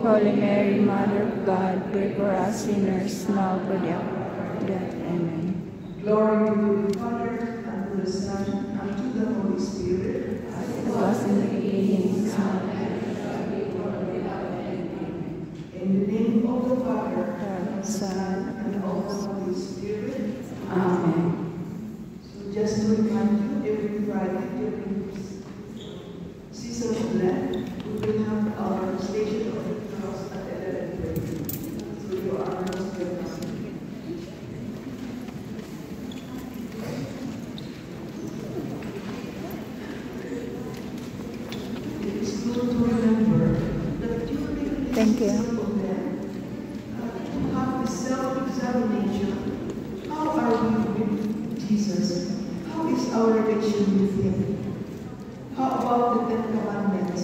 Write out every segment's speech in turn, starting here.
Holy Mary, Mother of God, pray for us sinners, now for the hour of death. Amen. Glory to the Father, and to the Son, and to the Holy Spirit, As it was in the beginning, is now, in the name of the Father, and the Son, and and the of the Holy Holy Spirit. Amen. So just to remind you, every Friday during this season of Lent, we will have our Station of the Cross at 11:30. So you are most welcome. It is good to remember that during this Thank you. season of Lent, to have the self-examination. How are we with Jesus? How is our relation with Him? How about the 10 Commandments?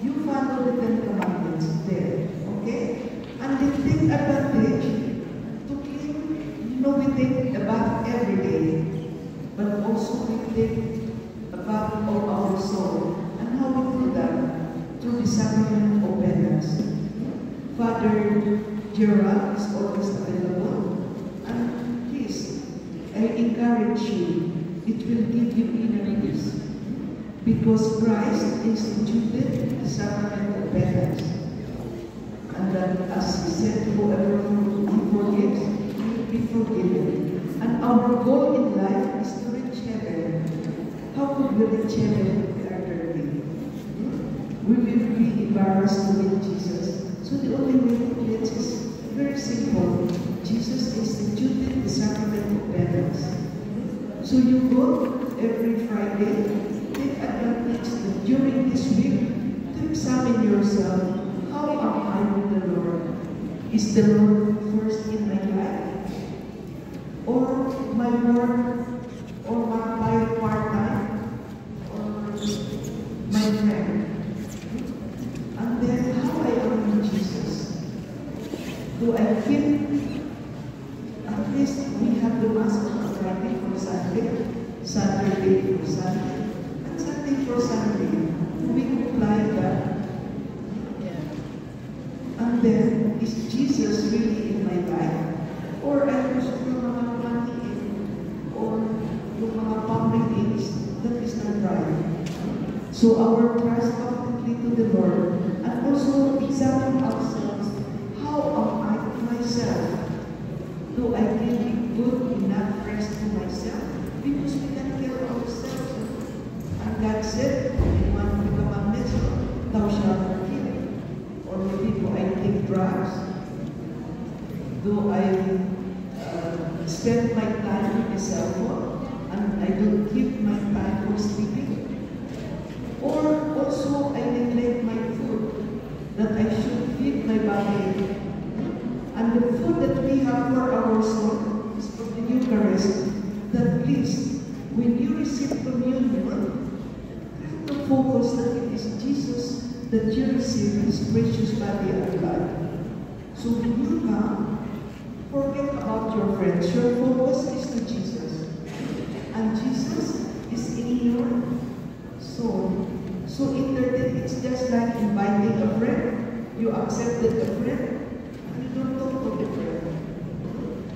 You follow the 10 Commandments there, okay? And then take advantage to clean. We take a bath every day, but also we take a bath of our soul. And how we do that? Through the sacrament of penance. Father Gerald is always available, and please, I encourage you, it will give you inner peace, because Christ instituted the sacrament of penance, and that, as He said, whoever He forgives, He will be forgiven. And our goal in life is to reach heaven. How could we reach heaven if we are dirty? We will be embarrassed to meet Jesus. So the only way to cleanse is very simple. Jesus instituted the sacrament of penance. So you go every Friday, take advantage that during this week to examine yourself. How am I with the Lord? Is the Lord first in my life? Or my work? Or my part-time? Or my friend? And then how I am with Jesus? Do I feel, at least we have the Mass on Friday for Sunday, Saturday for Sunday, and Sunday for Sunday. We comply that. And then, is Jesus really in my life? Or I use yung mga money or yung mga public things that is not right. So our trust completely to the Lord, and also examine ourselves. How am I to myself? Do I give good enough rest to myself? Because we can kill ourselves. And God said in one of the commandments, thou shalt not kill. Or maybe do I take drugs? Do I spend my time with the cell phone and I don't give my time for sleeping? Or also I neglect my food that I should feed my body. And the food that we have for our soul is from the Eucharist. That please, when you receive communion, try to focus that it is Jesus that you receive His precious body and blood. So when you come, forget about your friends. Your focus is to Jesus. And Jesus is in your soul. So in there, it's just like inviting a friend. You accepted a friend, and you don't talk to the friend.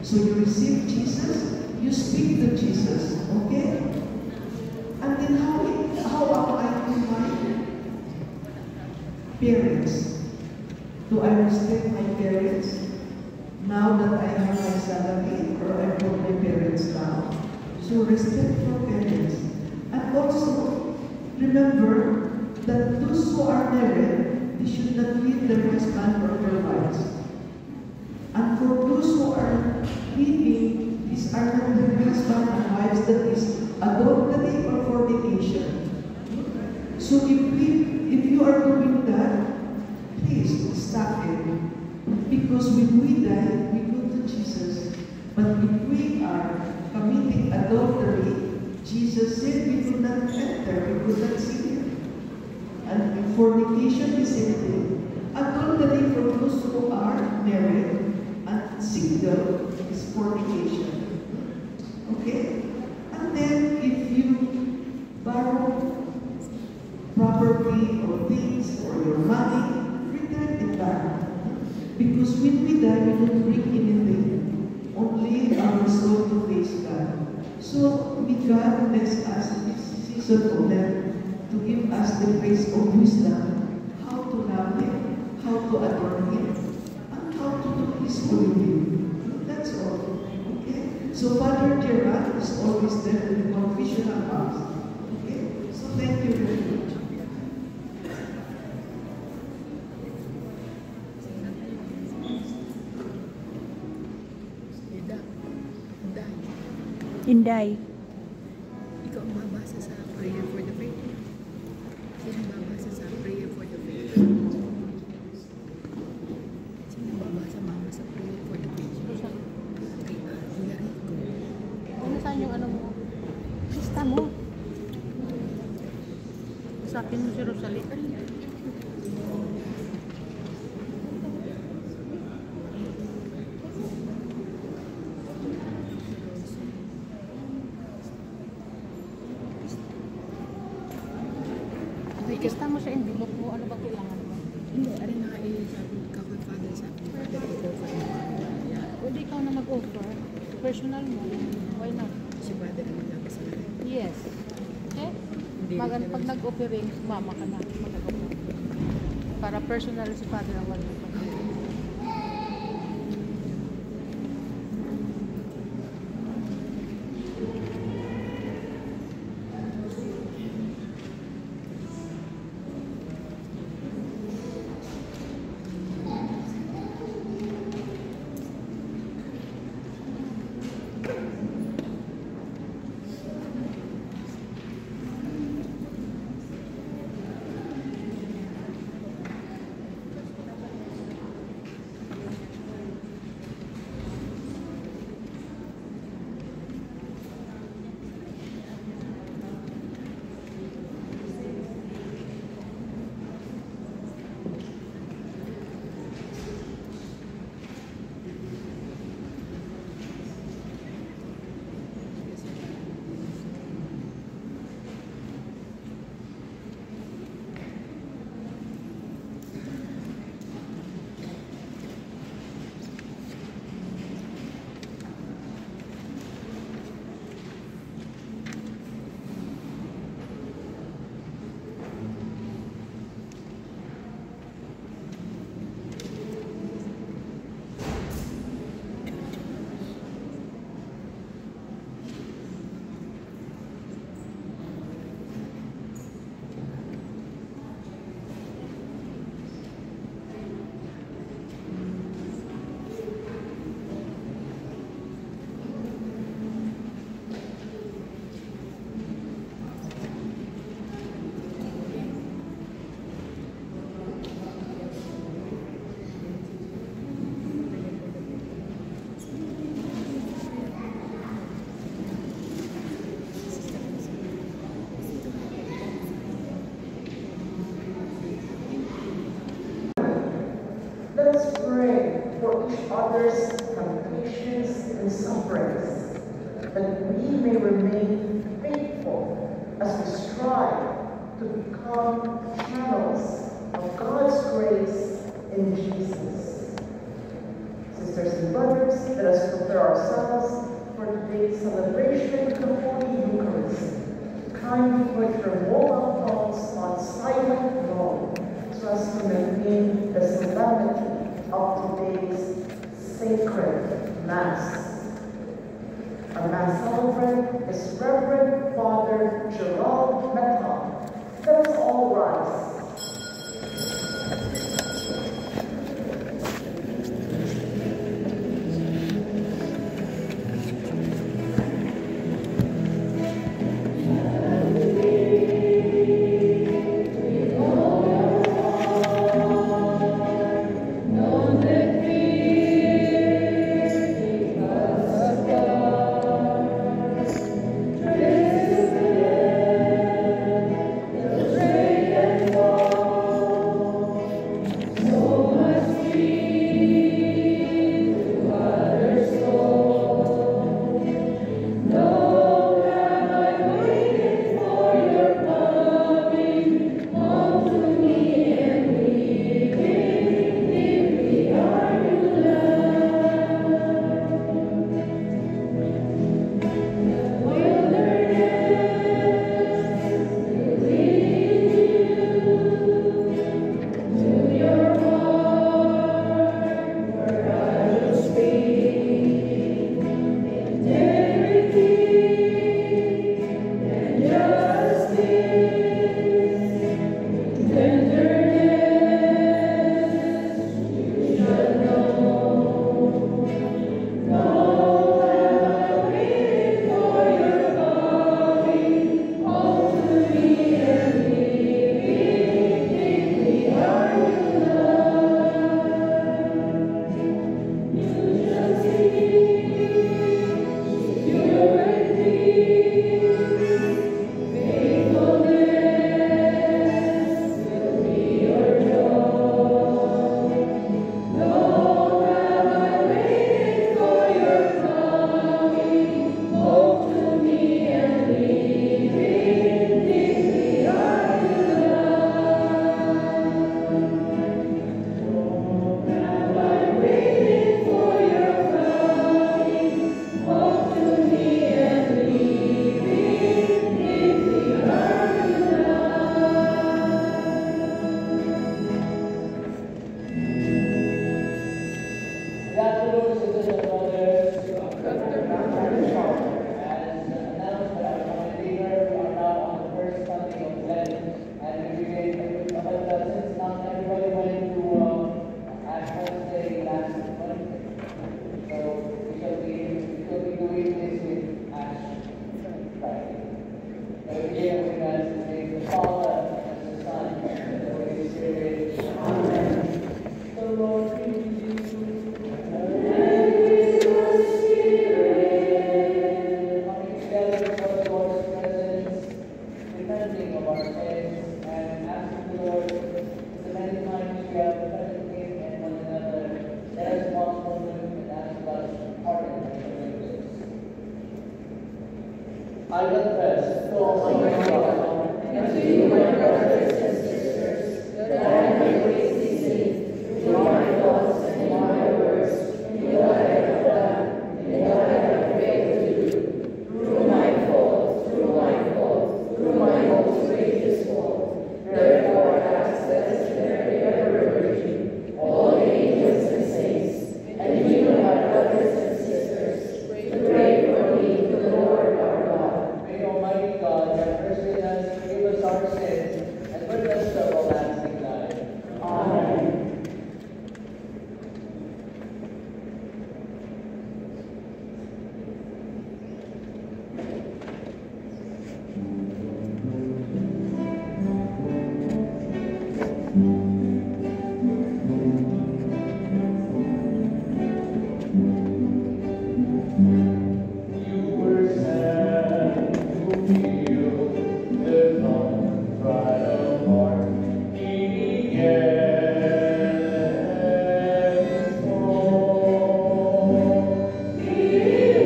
So you receive Jesus, you speak to Jesus, okay? And then how am I to my parents? Do I respect my parents now that I have my salary, or I brought my parents down? So respect your parents. And also, remember that those who are married, they should not leave their husband or their wives. And for those who are leaving, these are not their husband and wives, that is adultery or fornication. So if you are doing that, please stop it. Because when we die, we go to Jesus. But if we are committing adultery, Jesus said we could not enter, we could not see Him. And fornication is anything. Adultery for those who are married, and single is fornication. Okay? And then if you borrow property or things or your money, return it back. Because when we die, we don't bring anything. Only our soul to face God. So may God bless us in this season of death to give us the grace of wisdom, how to love Him, how to adore Him, and how to do His holy will. That's all. Okay? So Father Gerard is always there in the confessional house. Okay? So thank you very much. Inday. Ikaw ang babasa sa prayer for the faith. Sino babasa sa prayer for the faith? Sino babasa mama sa prayer for the faith? Kay Kuya Rico. Ano saan yung ano mo? Lista mo. Sa akin mo si Rosalie. Lista mo sa envelope mo. Ano ba kailangan mo? Hindi, arin na sabi ka kay Father sa Father Rico for Pwede ikaw na mag-offer. Personal mo. Why not? si Father ang nabasa na rin. Yes. Okay? Pag nag-offering, mama ka na. Mag-offer. Para personal si Father ang wala. Let us pray for each other's temptations and sufferings, that we may remain faithful as we strive to become channels of God's grace in Jesus. Sisters and brothers, let us prepare ourselves for today's celebration of the Holy Eucharist. Kindly put your mobile phones on silent mode so as to maintain the solemnity of today's sacred Mass. Our Mass celebrant is Reverend Father Gerald Mehta. Let us all rise. Thank Almighty God, and to you, my brothers and sisters, that I may greatly sin through my thoughts and my words, in what I have done, and what I have failed to do, through my fault, through my most greatest fault. Therefore, I ask that as Mary, ever Virgin, all the angels and saints, and you, my brothers and sisters, to pray for me to the Lord our God. May Almighty God have mercy on us, forgive us our sins, and bring us to everlasting life. Amen. You were sent to heal the contrite of heart, needing and soul. You came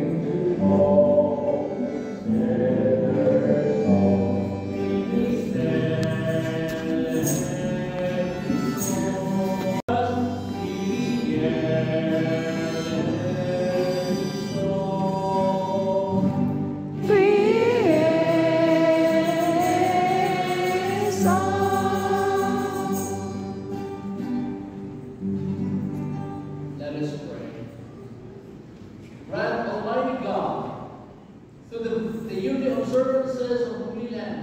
to call sinners home. He Let us pray. Grant, Almighty God, through the yearly observances of Holy Land,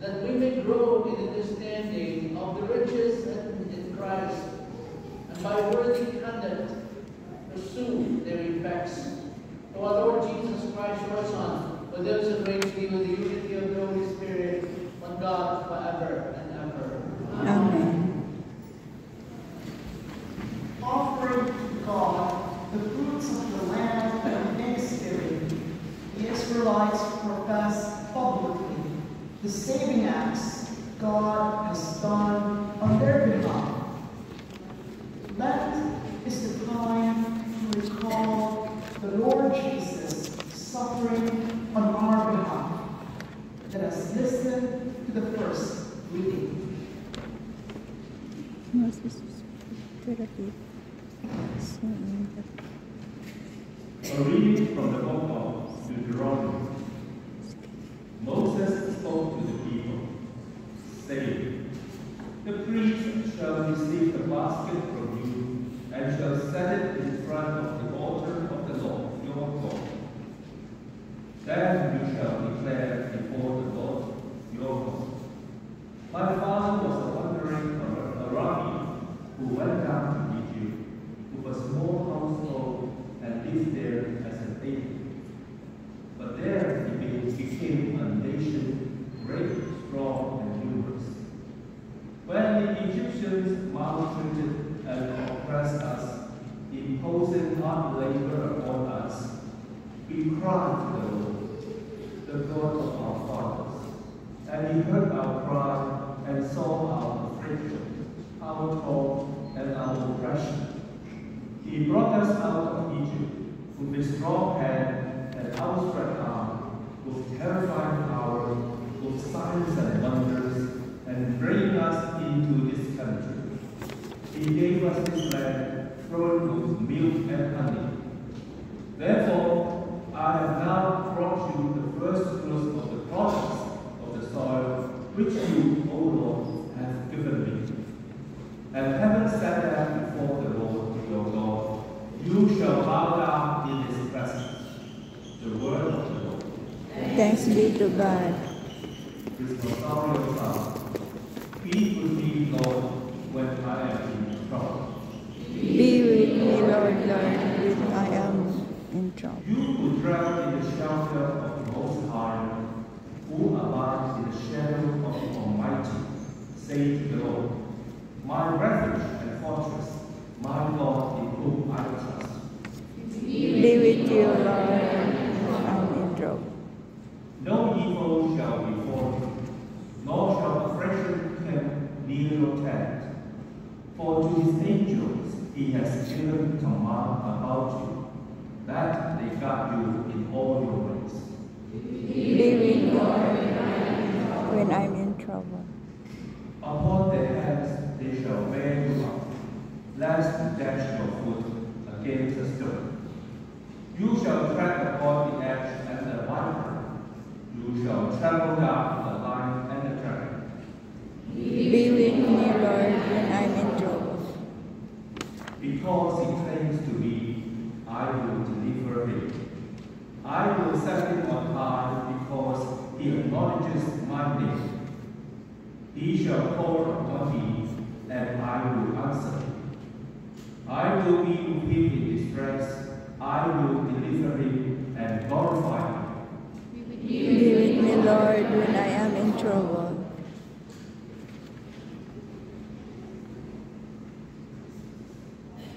that we may grow in the understanding of the riches in Christ, and by worthy conduct pursue their effects. To our Lord Jesus Christ, your Son, who lives and reigns with you in the unity of the Holy Spirit, one God, forever and ever. Amen. Offering to God the fruits of the land and thanksgiving, the Israelites profess publicly the saving acts God has done on their behalf. Lent is the time to recall the Lord Jesus suffering on our behalf. Let us listen to the first reading. Therapy. A reading from the book of Deuteronomy. Moses spoke to the people, saying, "The priest shall receive the basket from you, and shall set it in front of the altar of the Lord your God. Then you shall declare before the Lord your God, my father was a wandering Arabian who went down to Egypt, who was more household and lived there as a baby. But there he became a nation great, strong, and numerous. When the Egyptians maltreated and oppressed us, imposing hard labor upon us, we cried to the Lord, the God of our fathers. And he heard our cry and saw our affliction, our toil, and our oppression. He brought us out of Egypt with his strong hand and outstretched arm, with terrifying power, with signs and wonders, and bringing us into this country. He gave us this land flowing with milk and honey. Therefore, I have now brought you the first fruits of the products of the soil, which you, O Lord, have given me. And having sat down before the Lord your God, you shall bow down in his presence. The word of the Lord. Thanks be to God. With the sorrow of God, be with me, Lord, when I am in trouble. Be with me, Lord, when I am in trouble. You who dwell in the shelter of the Most High, who abide in the shadow of the Almighty, say to the Lord, my refuge and fortress, my God in whom I trust. Be with you, Lord, when I'm in trouble. No evil shall befall you, nor shall affliction come near your tent. For to his angels he has given command about you, that they guard you in all your ways. Be with me when I'm in trouble. Upon their heads they shall bear you up, lest you dash your foot against a stone. You shall tread upon the edge and the viper. You shall trample down the lion and the dragon. Be with me, Lord, when I'm in trouble. Because he claims to me, I will deliver him. I will set him on high because he acknowledges my name. He shall call upon me, and I will answer him. I will be with him in distress. I will deliver him and glorify him. Be with me, Lord, when I am in trouble.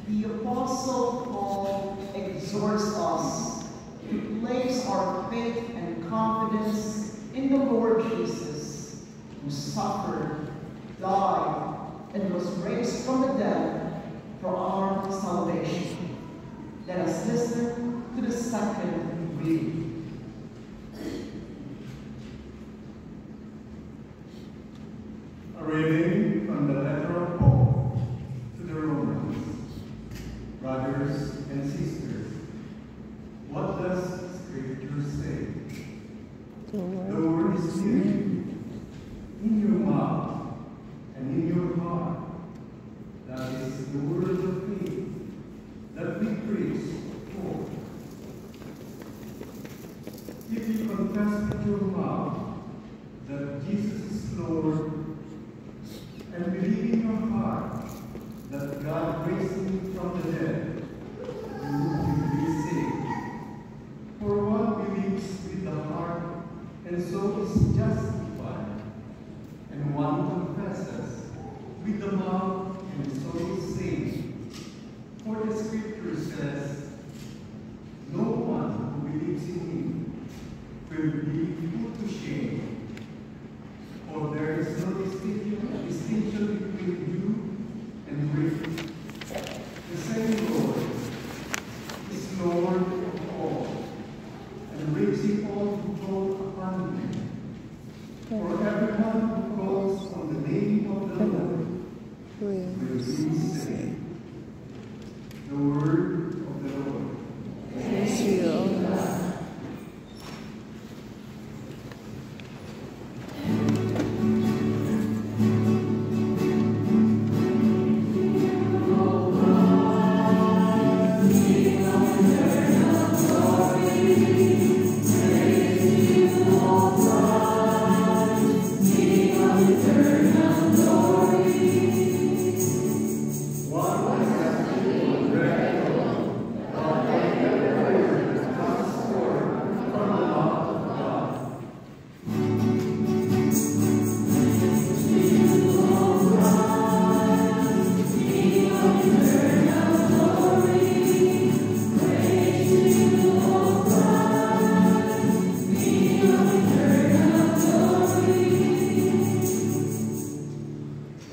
The Apostle Paul exhorts us to place our faith and confidence in the Lord Jesus, who suffered, died, and was raised from the dead for our salvation. Let us listen to the second reading. A reading from the letter of Paul to the Romans. Brothers and sisters, what does Scripture say? The The word is here, in your mouth and in your heart. That is the word of faith that we preach forth. If you confess with your mouth that Jesus is Lord, and believe in your heart that God raised him from the dead, you will be saved. For one believes with the heart, and so is justified, and one confesses with the mouth, and so is saved. For the Scripture says, no one who believes in him will be put to shame. For there is no distinction between you and Greek. The same Lord is Lord of all, and raising all who call upon him. For everyone who calls on the name of the Lord will be saved. The word of the Lord. Praise you, O Lord.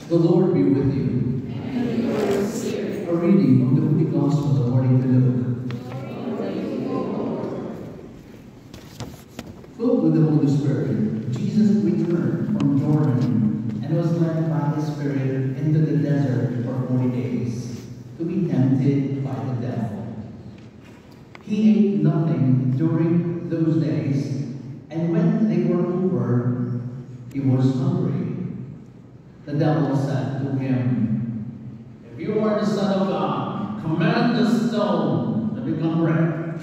The Lord be with you. A reading from the Holy Gospel according to Luke. Filled with the Holy Spirit, Jesus returned from Jordan and was led by the Spirit into the desert for 40 days to be tempted by the devil. He ate nothing during those days, and when they were over, he was hungry. The devil said to him, "If you are the Son of God, command the stone to become bread."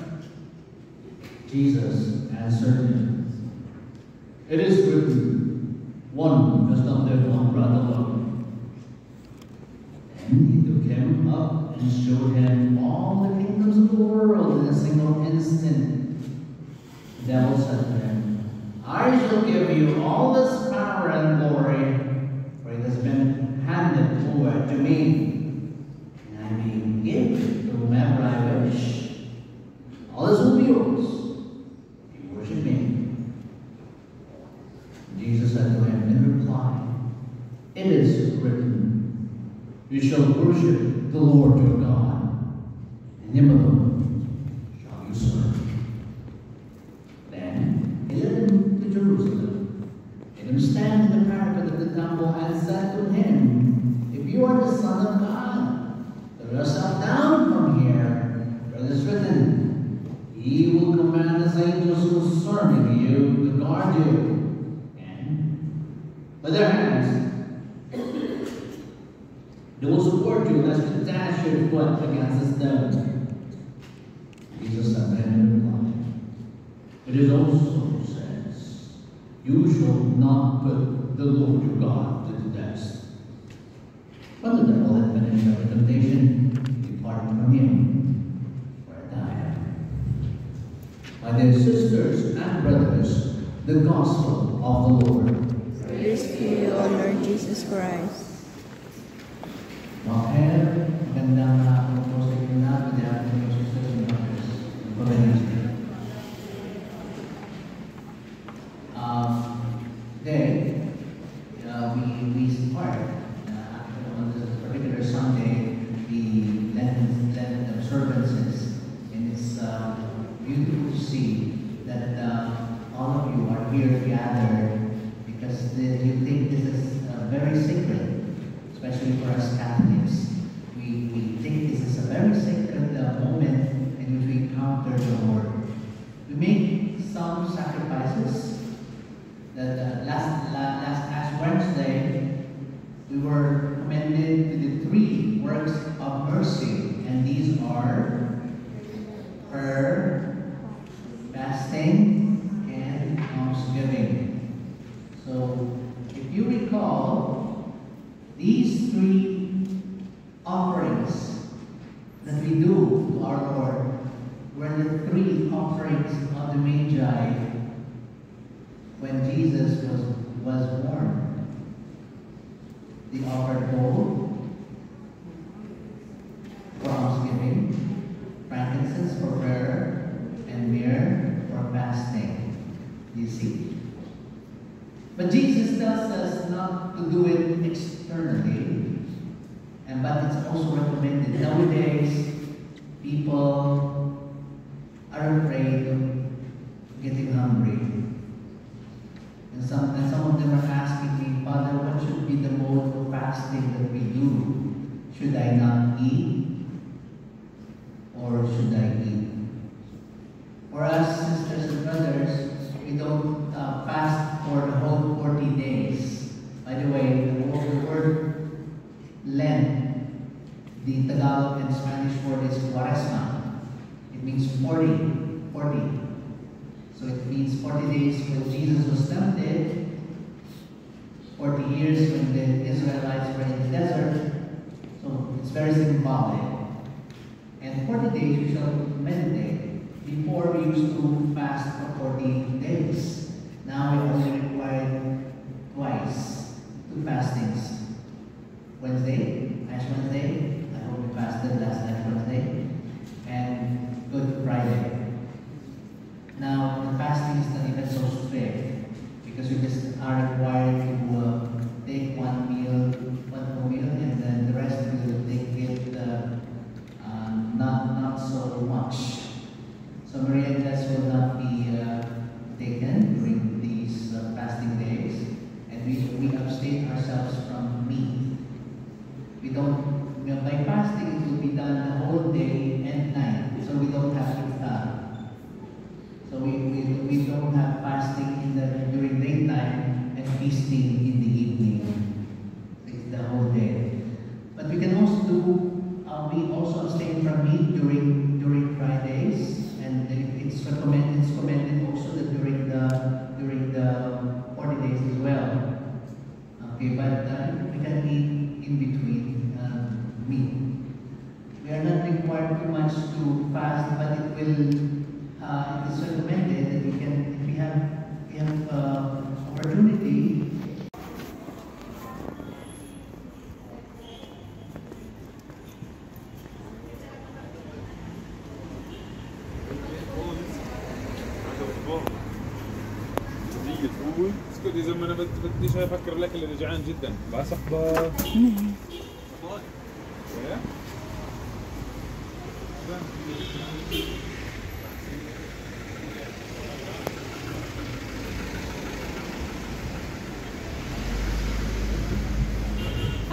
Jesus answered him, "It is written, one does not live on bread alone." Then he took him up and showed him all the kingdoms of the world in a single instant. The devil said to him, "I shall give you all this power and glory, for it has been handed over to me, and I may give it to whomever I wish. All this will be yours if you worship me." Jesus said to him in reply, "It is written, you shall worship the Lord your God, and him alone shall you serve. Then he led him to Jerusalem, made him stand in the parapet of the temple, and said to him, If you are the Son of God, throw yourself down from here, for it is written, He will command His angels concerning you to guard you, and with their hands they will support you lest you dash your foot against a stone. Jesus said to him, It is also says, You shall not put the Lord your God to the test. When the devil had finished every temptation, he departed from him, for he died. My dear sisters and brothers, the gospel of the Lord. Praise to you, O Lord Jesus Christ. Maher, magandang po sa inyo na, magandang po sa sisters and brothers. Today, we start on this particular Sunday the Lenten observances, and it's beautiful to see that all of you are here gathered because you think this is very sacred, especially for us Catholics. We think this is a very sacred moment in which we encounter the Lord. We make some sacrifices. Last Ash Wednesday, we were commended to the 3 works of mercy, and these are prayer, fasting, and almsgiving. So, if you recall, these 3 offerings that we do to our Lord were the 3 offerings of the Magi when Jesus was born. They offered gold for almsgiving, frankincense for prayer, and myrrh for fasting. You see. But Jesus tells us not to do it externally, but it's also recommended. Nowadays, people are afraid of getting hungry. And some of them are asking me, Father, what should be the mode of fasting that we do? Should I not eat? Or should I eat? For us, sisters and brothers, we don't fast for the whole 40 days. By the way, the word Lent, the Tagalog and Spanish word is Cuaresma. It means 40. So it means 40 days when Jesus was tempted, 40 years when the Israelites were in the desert. So it's very symbolic. And 40 days we shall meditate. Before we used to fast for 40 days. Now we only require twice, 2 fastings. Wednesday, Ash Wednesday, I hope we fasted last Ash Wednesday, and Good Friday. Now, the fasting is not even so strict because we just are required to take one full meal, and then the rest we will take it not so much. So meriendas will not be taken during these fasting days, and we abstain ourselves from meat. We don't, by fasting it will be done the whole day and night, so we don't have iftar. So we don't have fasting during daytime and feasting in the evening. It's the whole day. But we can also we also abstain from meat during Fridays, and it's recommended also that during the 40 days as well. Okay, but we can eat in between meat. We are not required too much to fast, but it is recommended that if we have opportunity. اسكت اذا ما انا بديش افكر الاكل اللي جعان جدا بصحبه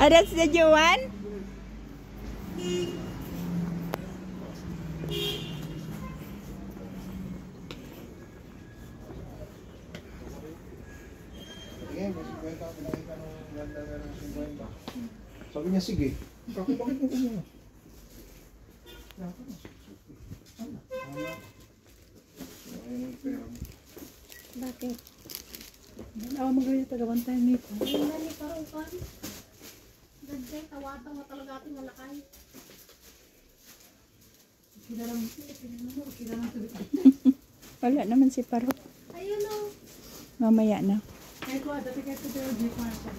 Oh, that's the new one? Sabi niya, sige. Bakit mo kanya? Bakit? Ako magaling tagawan tayo nito. Nani parang kan. Ganda, tawatang mo talaga ating malakay. Wala naman si Parok. Ayun o. Mamaya na. Ay ko, dati kayo ito yung jeep marshal.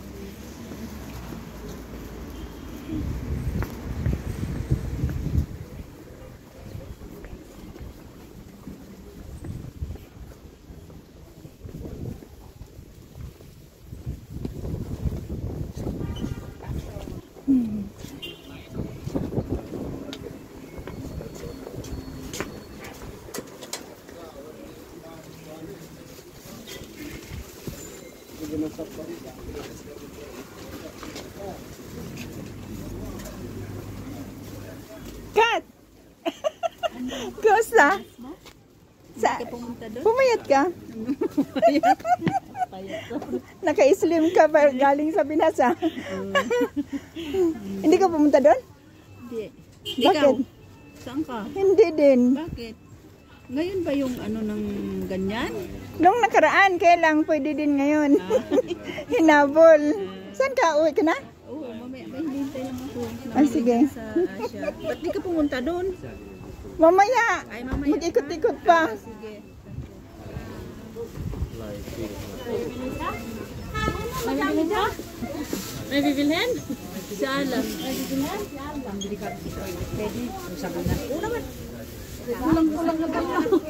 Kat! Kusa? Sa, pumayat ka? Naka-slim ka ba galing sa Binasa? Hindi ka pumunta doon? Hindi. Bakit? Saan ka? Hindi din. Bakit? Ngayon ba yung ano ng ganyan? Nung nakaraan, kaya lang pwede din ngayon. Hinabol. Saan ka? Uwi ka na? Oo, mamaya may hinihintay lang ako. Ah, sige. Sa Asia. Ba't di ka pumunta doon? Mamaya. Ay, mamaya. Mag-ikot-ikot pa. Sige. May bibilhin ka? May bibilhin? Si Alan. May bibilhin? Si Alan. Pwede. Sabi na. Oo naman. Kulang-kulang na ba yun?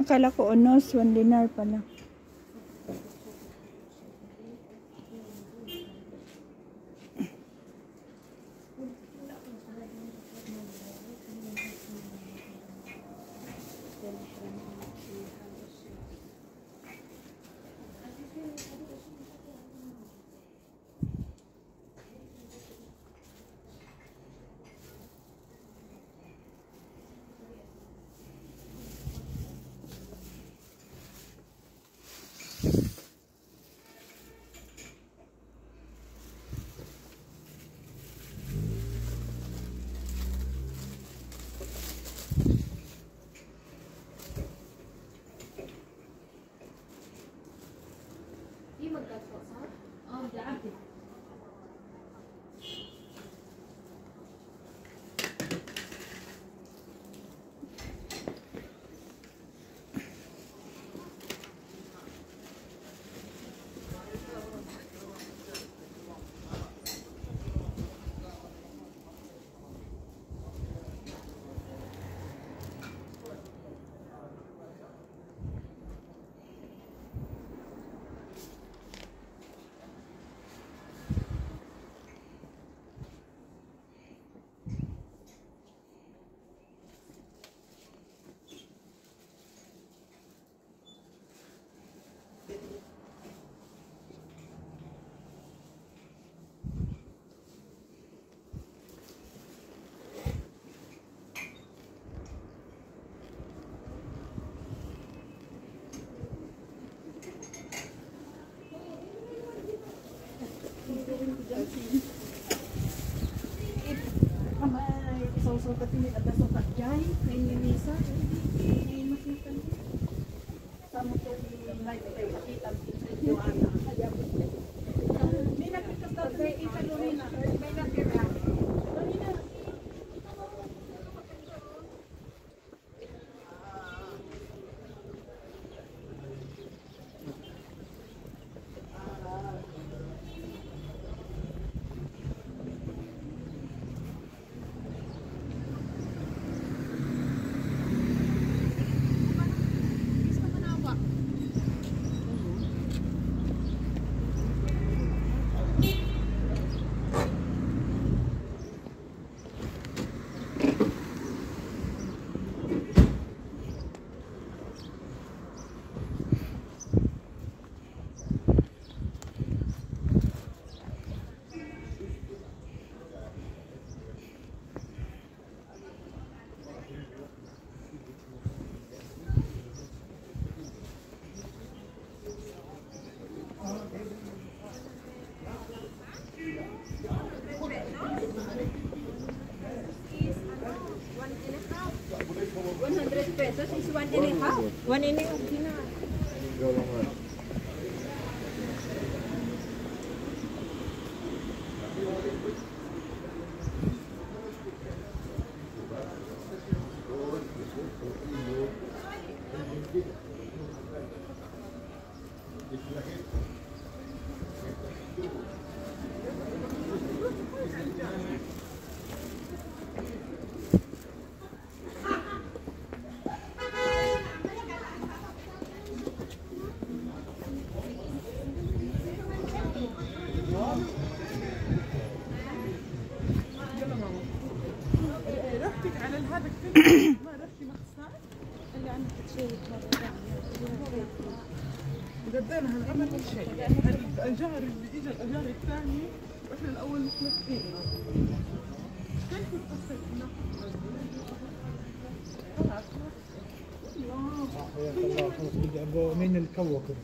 Akala ko unos, 1 dinar pala. Sukat ini ada sukat jai, ini bisa. Ini masih pesos is 1.5. 1.5. بدينا هنعمل كل شيء. الأجار اللي إجا الأجار الثاني وإحنا الأول متلفين. كيف تصلنا؟ الله خلص بدي أبغى من الكوكب.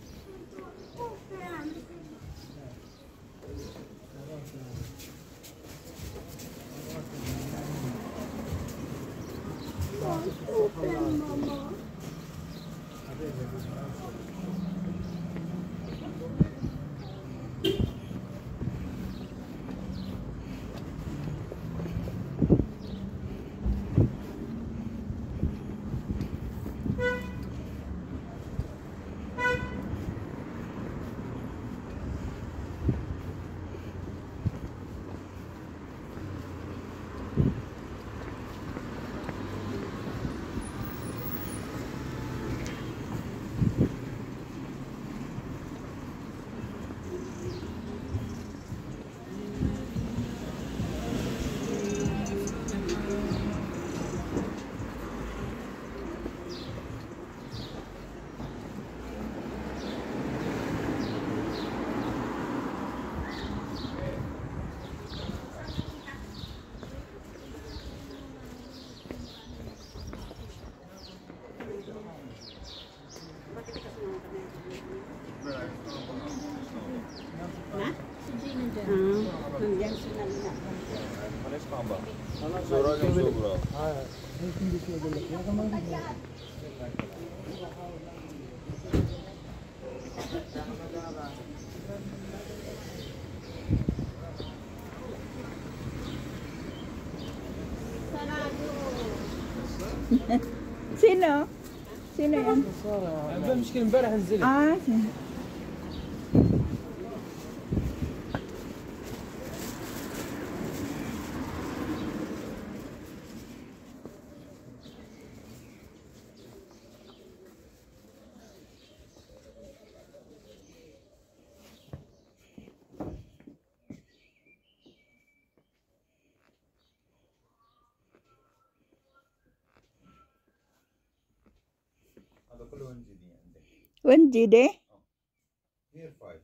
Sino? Sino yan? المشكلة امبارح نزلت. When did they? Here 5.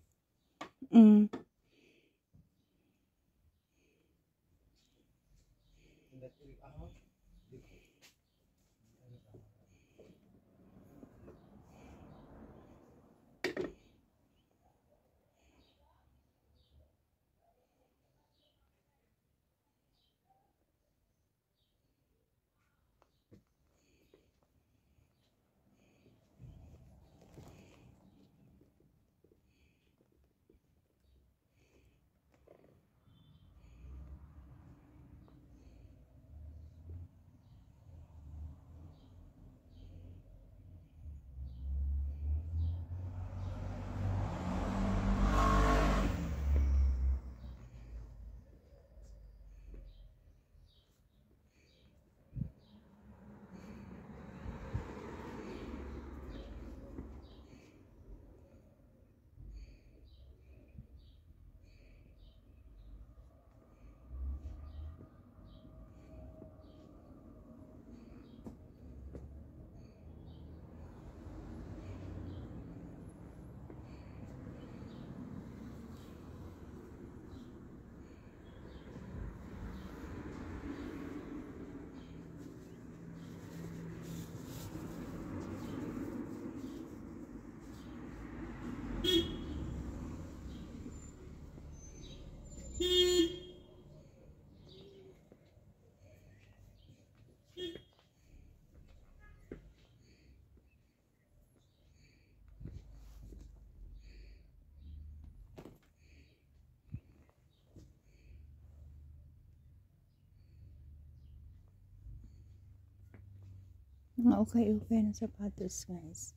Mga okay-okay na sapatos, guys.